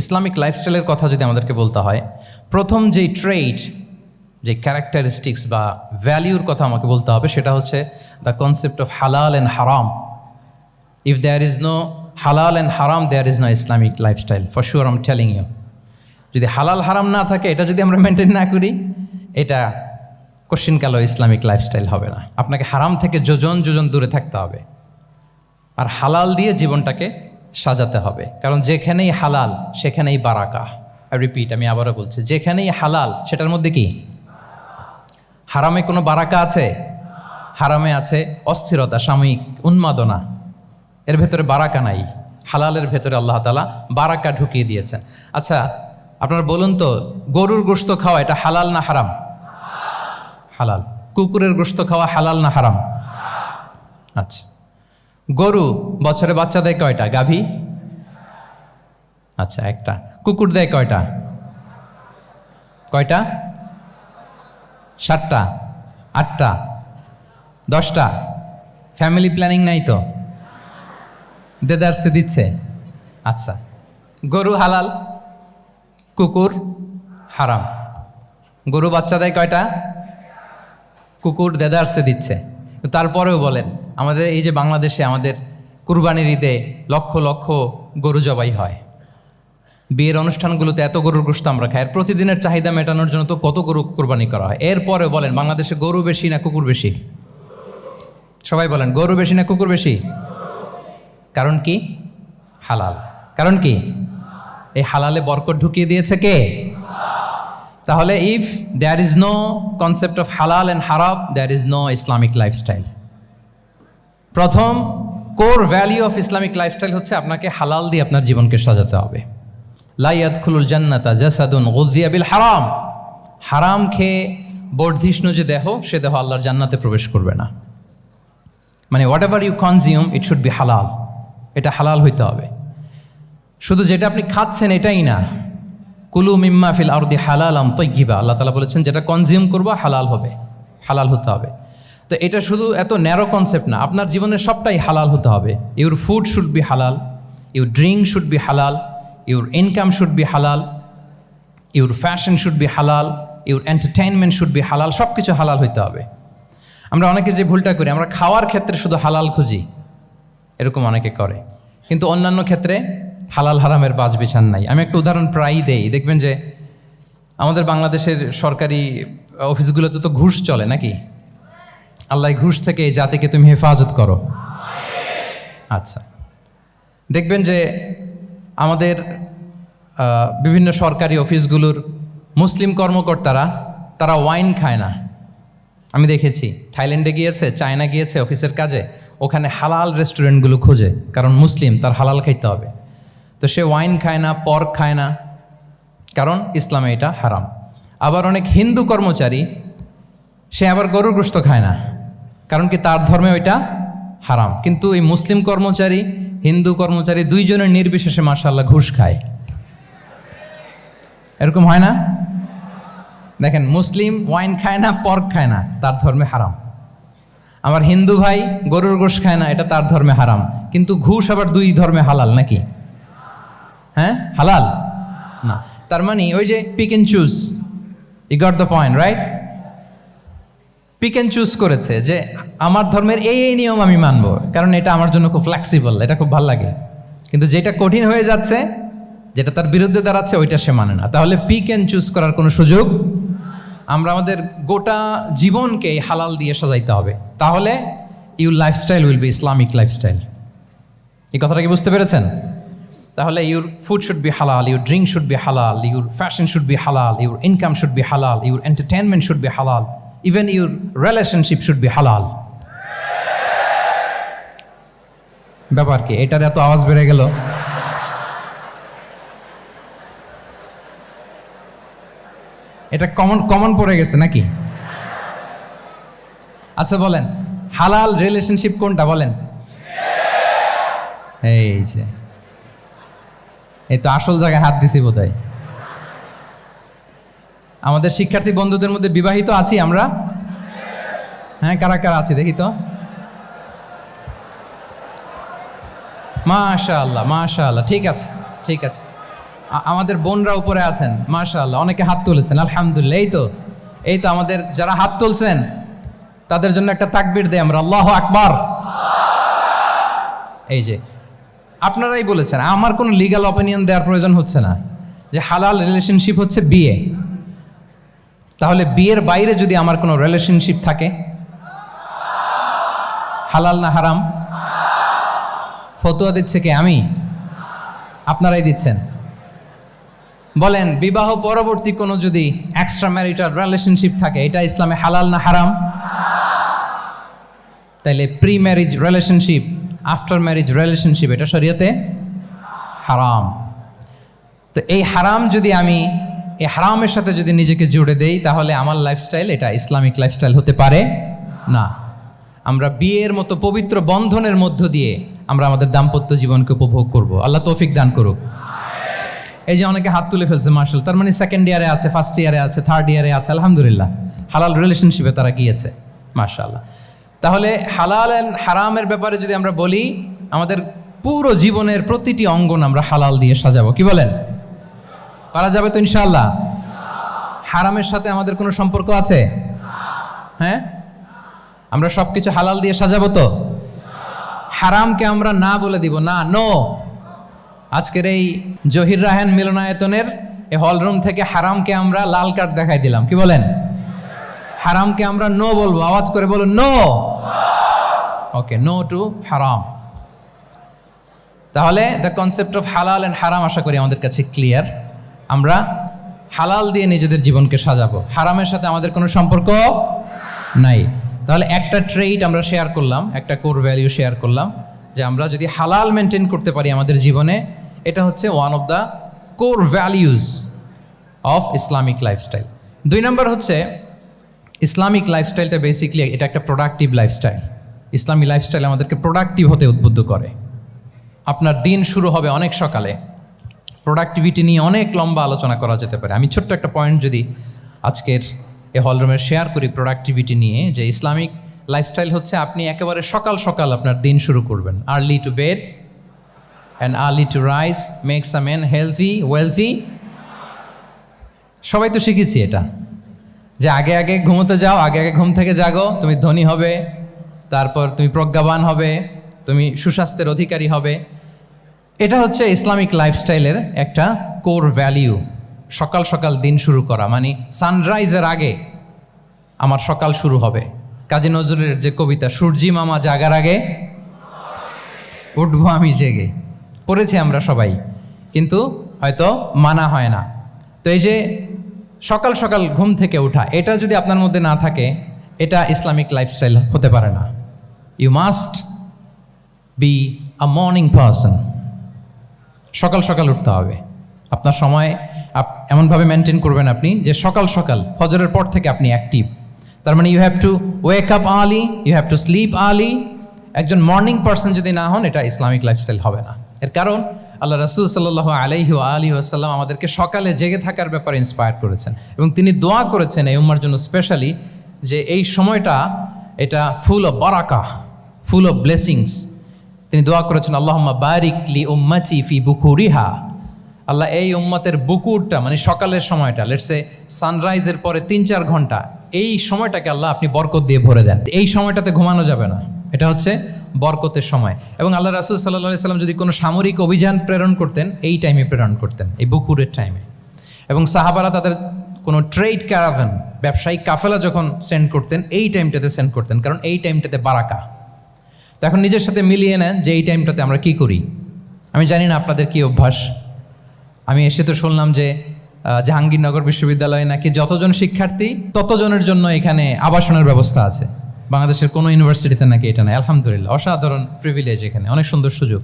Islamic লাইফস্টাইলের কথা যদি আমাদেরকে বলতে হয়, প্রথম যেই ট্রেড, যে ক্যারেক্টারিস্টিক্স বা ভ্যালিউর কথা আমাকে বলতে হবে, সেটা হচ্ছে দ্য কনসেপ্ট অফ হালাল and haram. If there is no halal and হারাম, there is no Islamic lifestyle, for sure I am telling you. যদি হালাল হারাম না থাকে, এটা যদি আমরা মেনটেন না করি, এটা কোশ্চিনকালও ইসলামিক লাইফস্টাইল হবে না। আপনাকে হারাম থেকে যোজন যোজন দূরে থাকতে হবে, আর হালাল দিয়ে জীবনটাকে সাজাতে হবে। কারণ যেখানেই হালাল সেখানেই বারাকা। রিপিট, আমি আবারও বলছি, যেখানেই হালাল সেটার মধ্যে কি হারামে কোনো বারাকা আছে? হারামে আছে অস্থিরতা, সাময়িক উন্মাদনা, এর ভেতরে বারাকা নাই। হালালের ভেতরে আল্লাহ তাআলা বারাকা ঢুকিয়ে দিয়েছেন। আচ্ছা, আপনারা বলুন তো, গরুর গোশত খাওয়া এটা হালাল না হারাম? হালাল। কুকুরের গোশত খাওয়া হালাল না হারাম? আচ্ছা, গরু বছরে বাচ্চা দেয় কয়টা? গাভী? আচ্ছা, একটা। কুকুর দেয় কয়টা? কয়টা? 7টা, 8টা, 10টা? ফ্যামিলি প্ল্যানিং নাই তো? দেদারসে দিচ্ছে। আচ্ছা, গরু হালাল, কুকুর হারাম। গরু বাচ্চা দেয় কয়টা? কুকুর দেদারসে দিচ্ছে। তারপরেও বলেন, আমাদের এই যে বাংলাদেশে আমাদের কুরবানির ঈদে লক্ষ লক্ষ গরু জবাই হয়, বিয়ের অনুষ্ঠানগুলোতে এত গরুর গোশত আমরা খাই, আর প্রতিদিনের চাহিদা মেটানোর জন্য তো কত গরু কোরবানি করা হয়। এরপরেও বলেন, বাংলাদেশে গরু বেশি না কুকুর বেশি? সবাই বলেন, গরু বেশি না কুকুর বেশি? কারণ কি? হালাল। কারণ কি? এই হালালে বরকত ঢুকিয়ে দিয়েছে কে? তাহলে if there is no concept of হালাল অ্যান্ড হারাম, there is no Islamic lifestyle. প্রথম core value of Islamic lifestyle হচ্ছে আপনাকে হালাল দিয়ে আপনার জীবনকে সাজাতে হবে। লা ইয়াদখুলুল জান্নাতা জাসাদুন গুযিয়া বিল হারাম। হারাম খেয়ে বর্ধিষ্ণু যে দেহ, সে দেহ আল্লাহর জান্নাতে প্রবেশ করবে না। মানে whatever you consume, it should be halal. এটা হালাল হইতে হবে। শুধু যেটা আপনি খাচ্ছেন এটাই না, কুলু মিম্মা ফিল আরদি হালালাম তাইয়্যিবা, আল্লাহ তাআলা বলেছেন যেটা কনজিউম করবা হালাল হবে, হালাল হতে হবে। তো এটা শুধু এত ন্যারো কনসেপ্ট না, আপনার জীবনের সবটাই হালাল হতে হবে। ইউর ফুড শুড বি হালাল, ইউর ড্রিঙ্ক শুড বি হালাল, ইউর ইনকাম শুড বি হালাল, ইউর ফ্যাশন শুড বি হালাল, ইউর এন্টারটেইনমেন্ট শুড বি হালাল। সব কিছু হালাল হইতে হবে। আমরা অনেকে যে ভুলটা করি, আমরা খাওয়ার ক্ষেত্রে শুধু হালাল খুঁজি, এরকম অনেকে করে, কিন্তু অন্যান্য ক্ষেত্রে হালাল হারামের বাজ বিছান নাই। আমি একটা উদাহরণ প্রায়ই দেই, দেখবেন যে আমাদের বাংলাদেশের সরকারি অফিসগুলোতে তো ঘুষ চলে নাকি? আল্লাহ ঘুষ থেকে এই জাতিকে তুমি হেফাজত করো। আচ্ছা, দেখবেন যে আমাদের বিভিন্ন সরকারি অফিসগুলোর মুসলিম কর্মকর্তারা, তারা ওয়াইন খায় না। আমি দেখেছি, থাইল্যান্ডে গিয়েছে, চায়না গিয়েছে অফিসের কাজে, ওখানে হালাল রেস্টুরেন্টগুলো খোঁজে, কারণ মুসলিম, তার হালাল খাইতে হবে। তো সে ওয়াইন খায় না, পর্ক খায় না, কারণ ইসলামে এটা হারাম। আবার অনেক হিন্দু কর্মচারী, সে আবার গরুর গোশত খায় না, কারণ কি তার ধর্মে ওইটা হারাম। কিন্তু এই মুসলিম কর্মচারী, হিন্দু কর্মচারী দুইজনের নির্বিশেষে মাশাআল্লাহ ঘুষ খায়। এরকম হয় না? দেখেন, মুসলিম ওয়াইন খায় না, পর্ক খায় না, তার ধর্মে হারাম। আমার হিন্দু ভাই গরুর গোশত খায় না, এটা তার ধর্মে হারাম। কিন্তু ঘুষ আবার দুই ধর্মে হালাল নাকি? হ্যাঁ, হালাল না। তার মানে ওই যে pick and choose, you got the point, right? Pick and choose করেছে যে আমার ধর্মের এই এই নিয়ম আমি মানবো, কারণ এটা আমার জন্য খুব ফ্লেক্সিবল, এটা খুব ভালো লাগে। কিন্তু যেটা কঠিন হয়ে যাচ্ছে, যেটা তার বিরুদ্ধে দাঁড়াচ্ছে, ওইটা সে মানে না। তাহলে পিক অ্যান্ড চুজ করার কোনো সুযোগ, আমরা আমাদের গোটা জীবনকে হালাল দিয়ে সাজাইতে হবে। তাহলে your lifestyle will be Islamic lifestyle. এই কথাটা কি বুঝতে পেরেছেন? তাহলে ইউর ফুড শুড বি হালাল, ইউর ড্রিঙ্ক শুড বি হালাল, ইউর ফ্যাশন শুড বি হালাল, ইউর ইনকাম শুড বি হালাল, ইউর এন্টারটেনমেন্ট শুড বি হালাল, even your relationship should be হালাল। ব্যাপার কি? এটার এত আওয়াজ বেড়ে গেল। এটা কমন পড়ে গেছে নাকি? আচ্ছা বলেন, হালাল রিলেশনশিপ কোনটা বলেন? এই যে, এই তো আসল জায়গায় হাত দিছি বোধহয়। আমাদের শিক্ষার্থী বন্ধুদের মধ্যে বিবাহিত আছি আমরা? হ্যাঁ, কারা কারা আছি দেখি তো। মাশাআল্লাহ, মাশাআল্লাহ, ঠিক আছে, ঠিক আছে। আমাদের বোনরা উপরে আছেন, মাশাআল্লাহ, অনেকে হাত তুলেছেন, আলহামদুলিল্লাহ। এই তো আমাদের যারা হাত তুলছেন তাদের জন্য একটা তাকবীর দেই আমরা, আল্লাহু আকবার। এই যে আপনারাই বলেছেন, আমার কোনো লিগ্যাল অপিনিয়ন দেওয়ার প্রয়োজন হচ্ছে না, যে হালাল রিলেশনশিপ হচ্ছে বিয়ে। তাহলে বিয়ের বাইরে যদি আমার কোনো রিলেশনশিপ থাকে, হালাল না হারাম? ফতোয়া দিচ্ছে কে? আমি? আপনারাই দিচ্ছেন। বলেন, বিবাহ পরবর্তী কোনো যদি এক্সট্রা ম্যারিটাল রিলেশনশিপ থাকে, এটা ইসলামে হালাল না হারাম? তাইলে pre marriage relationship, after marriage relationship, এটা শরীয়তে হারাম। তো এই হারাম যদি আমি এই হারামের সাথে যদি নিজেকে জুড়ে দেই, তাহলে আমার লাইফস্টাইল এটা ইসলামিক লাইফস্টাইল হতে পারে না। আমরা বিয়ের মতো পবিত্র বন্ধনের মধ্য দিয়ে আমরা আমাদের দাম্পত্য জীবনকে উপভোগ করব। আল্লাহ তৌফিক দান করুক। এই যে অনেকে হাত তুলে ফেলছে, মাশাআল্লাহ, তার মানে সেকেন্ড ইয়ারে আছে, ফার্স্ট ইয়ারে আছে, থার্ড ইয়ারে আছে, আলহামদুলিল্লাহ, হালাল রিলেশনশিপে তারা গিয়েছে, মাশাআল্লাহ। তাহলে হালাল এন্ড হারামের ব্যাপারে যদি আমরা বলি, আমাদের পুরো জীবনের প্রতিটি অঙ্গন আমরা হালাল দিয়ে সাজাবো। কি বলেন? পারা যাবে তো ইনশাআল্লাহ? হারামের সাথে আমাদের কোনো সম্পর্ক আছে? হ্যাঁ, আমরা সবকিছু হালাল দিয়ে সাজাবো তো? হারামকে আমরা না বলে দিব না, নো। আজকের এই জহির রায়হান মিলনায়তনের এই হলরুম থেকে হারামকে আমরা লাল কার্ড দেখাই দিলাম। কি বলেন? হারামকে আমরা নো বলবো, আওয়াজ করে বলুন নো। ওকে, নো টু হারাম। তাহলে দ্য কনসেপ্ট অফ হালাল অ্যান্ড হারাম আশা করি আমাদের কাছে ক্লিয়ার। আমরা হালাল দিয়ে নিজেদের জীবনকে সাজাবো, হারামের সাথে আমাদের কোনো সম্পর্ক নাই। তাহলে একটা ট্রেইট আমরা শেয়ার করলাম, একটা কোর ভ্যালিউ শেয়ার করলাম, যে আমরা যদি হালাল মেনটেন করতে পারি আমাদের জীবনে, এটা হচ্ছে one of the core values of Islamic lifestyle. 2 নম্বর হচ্ছে, ইসলামিক লাইফস্টাইলটা বেসিকলি এটা একটা প্রোডাক্টিভ লাইফস্টাইল। ইসলামী লাইফস্টাইল আমাদেরকে প্রোডাক্টিভ হতে উদ্বুদ্ধ করে। আপনার দিন শুরু হবে অনেক সকালে, প্রোডাক্টিভিটি নিয়ে অনেক লম্বা আলোচনা করা যেতে পারে। আমি ছোট্ট একটা পয়েন্ট যদি আজকের এ হলরুমে শেয়ার করি প্রোডাক্টিভিটি নিয়ে, যে ইসলামিক লাইফস্টাইল হচ্ছে আপনি একেবারে সকাল সকাল আপনার দিন শুরু করবেন। Early to bed and early to rise makes a man healthy wealthy. সবাই তো শিখেছি এটা, যে আগে আগে ঘুমোতে যাও, আগে আগে ঘুম থেকে জাগো, তুমি ধনী হবে, তারপর তুমি প্রজ্ঞাবান হবে, তুমি সুস্বাস্থ্যের অধিকারী হবে। এটা হচ্ছে ইসলামিক লাইফস্টাইলের একটা কোর ভ্যালিউ। সকাল সকাল দিন শুরু করা, মানে সানরাইজের আগে আমার সকাল শুরু হবে। কাজী নজরুলের যে কবিতা, সূর্যি মামা জাগার আগে উঠবো আমি জেগে, পড়েছি আমরা সবাই, কিন্তু হয়তো মানা হয় না। তো এই যে সকাল সকাল ঘুম থেকে ওঠা, এটা যদি আপনার মধ্যে না থাকে, এটা ইসলামিক লাইফস্টাইল হতে পারে না। You must be a morning person. সকাল সকাল উঠতে হবে। আপনার সময় এমনভাবে মেনটেন করবেন আপনি, যে সকাল সকাল ফজরের পর থেকে আপনি অ্যাক্টিভ। তার মানে you have to wake up early, you have to sleep early. একজন মর্নিং পারসন যদি না হন, এটা ইসলামিক লাইফস্টাইল হবে না। এর কারণ আল্লাহ রাসূল সাল্লাল্লাহু আলাইহি ওয়া আলিহি ওয়াসাল্লাম আমাদেরকে সকালে জেগে থাকার ব্যাপারে ইন্সপায়ার করেছেন, এবং তিনি দোয়া করেছেন এই উম্মার জন্য স্পেশালি, যে এই সময়টা এটা full of barakah, full of blessings. তিনি দোয়া করেছেন, আল্লাহুম্মা বারিক লি উম্মতি ফি বুকুরিহা। আল্লাহ এই উম্মতের বুকুরটা, মানে সকালের সময়টা, লেটস সে সানরাইজের পরে 3-4 ঘন্টা, এই সময়টাকে আল্লাহ আপনি বরকত দিয়ে ভরে দেন। এই সময়টাতে ঘুমানো যাবে না, এটা হচ্ছে বরকতের সময়। এবং আল্লাহ রাসূল সাল্লাল্লাহু আলাইহি সাল্লাম যদি কোনো সামরিক অভিযান প্রেরণ করতেন, এই টাইমে প্রেরণ করতেন, এই বুকুরের টাইমে। এবং সাহাবারা তাদের কোনো ট্রেড ক্যারাভান, ব্যবসায়িক কাফেলা যখন সেন্ড করতেন, এই টাইমটাতে সেন্ড করতেন, কারণ এই টাইমটাতে বারাকা। তো এখন নিজের সাথে মিলিয়ে নেন যে এই টাইমটাতে আমরা কি করি। আমি জানি না আপনাদের কি অভ্যাস। আমি এসে তো শুনলাম যে জাহাঙ্গীরনগর বিশ্ববিদ্যালয়ে নাকি যতজন শিক্ষার্থী ততজনের জন্য এখানে আবাসনের ব্যবস্থা আছে। বাংলাদেশের কোনো ইউনিভার্সিটিতে নাকি এটা নেই। আলহামদুলিল্লাহ, অসাধারণ প্রিভিলেজ, এখানে অনেক সুন্দর সুযোগ।